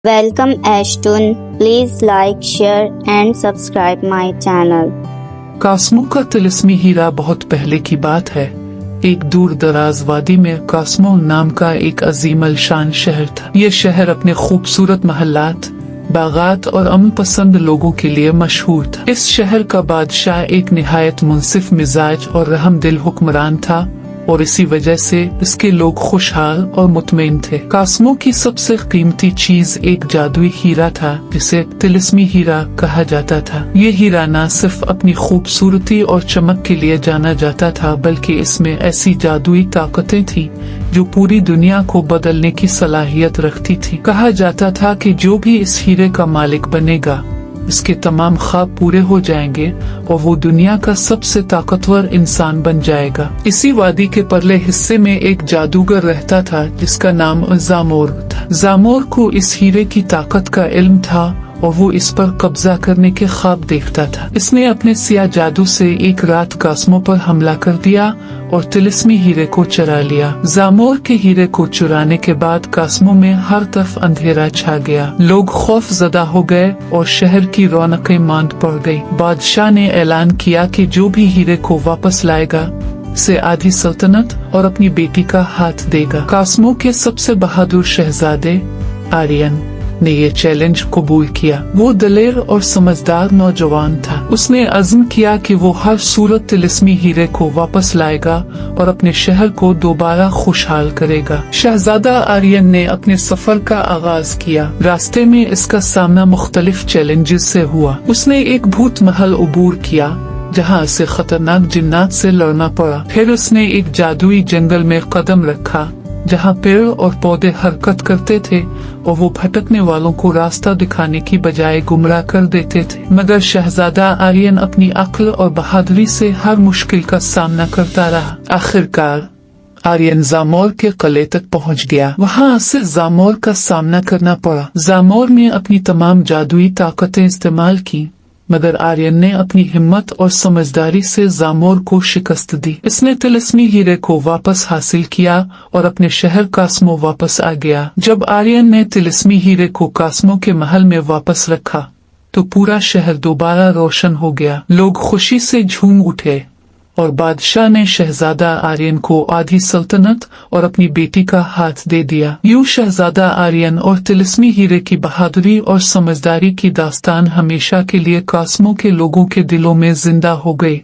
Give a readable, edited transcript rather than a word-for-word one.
Welcome Ashtun. Please like, share and subscribe my channel. कास्मो का तिलिस्मी हीरा बहुत पहले की बात है। एक दूर दराज वादी में कास्मो नाम का एक अजीम अलशान शहर था। ये शहर अपने खूबसूरत महल्लात, बागात और अमन पसंद लोगों के लिए मशहूर था। इस शहर का बादशाह एक निहायत मुनसिफ मिजाज और रहमदिल हुक्मरान था और इसी वजह से इसके लोग खुशहाल और मुतमईन थे। कास्मो की सबसे कीमती चीज एक जादुई हीरा था जिसे तिलिस्मी हीरा कहा जाता था। ये हीरा न सिर्फ अपनी खूबसूरती और चमक के लिए जाना जाता था बल्कि इसमें ऐसी जादुई ताकतें थी जो पूरी दुनिया को बदलने की सलाहियत रखती थी। कहा जाता था कि जो भी इस हीरे का मालिक बनेगा इसके तमाम ख्वाब पूरे हो जाएंगे और वो दुनिया का सबसे ताकतवर इंसान बन जाएगा। इसी वादी के परले हिस्से में एक जादूगर रहता था जिसका नाम जामोर था। जामोर को इस हीरे की ताकत का इल्म था और वो इस पर कब्जा करने के ख्वाब देखता था। इसने अपने सिया जादू से एक रात कास्मो पर हमला कर दिया और तिलिस्मी हीरे को चुरा लिया। जामोर के हीरे को चुराने के बाद कास्मो में हर तरफ अंधेरा छा गया। लोग खौफ ज़दा हो गए और शहर की रौनकें मांद पड़ गई। बादशाह ने ऐलान किया कि जो भी हीरे को वापस लाएगा से आधी सल्तनत और अपनी बेटी का हाथ देगा। कास्मो के सबसे बहादुर शहजादे आर्यन ने ये चैलेंज कबूल किया। वो दलेर और समझदार नौजवान था। उसने अज़्म किया कि वो हर सूरत तिलिस्मी हीरे को वापस लाएगा और अपने शहर को दोबारा खुशहाल करेगा। शहजादा आर्यन ने अपने सफर का आगाज किया। रास्ते में इसका सामना मुख्तलिफ चैलेंजेस से हुआ। उसने एक भूत महल अबूर किया जहाँ उसे खतरनाक जिन्नात से लड़ना पड़ा। फिर उसने एक जादुई जंगल में कदम रखा जहाँ पेड़ और पौधे हरकत करते थे और वो भटकने वालों को रास्ता दिखाने की बजाय गुमराह कर देते थे। मगर शहजादा आर्यन अपनी अक्ल और बहादुरी से हर मुश्किल का सामना करता रहा। आखिरकार आर्यन जामोर के किले तक पहुंच गया। वहां उसे जामोर का सामना करना पड़ा। जामोर ने अपनी तमाम जादुई ताकतें इस्तेमाल की मगर आर्यन ने अपनी हिम्मत और समझदारी से जामोर को शिकस्त दी। इसने तिलिस्मी हीरे को वापस हासिल किया और अपने शहर कास्मो वापस आ गया। जब आर्यन ने तिलिस्मी हीरे को कास्मो के महल में वापस रखा तो पूरा शहर दोबारा रोशन हो गया। लोग खुशी से झूम उठे और बादशाह ने शहजादा आर्यन को आधी सल्तनत और अपनी बेटी का हाथ दे दिया। यूं शहजादा आर्यन और तिलिस्मी हीरे की बहादुरी और समझदारी की दास्तान हमेशा के लिए कास्मो के लोगों के दिलों में जिंदा हो गई।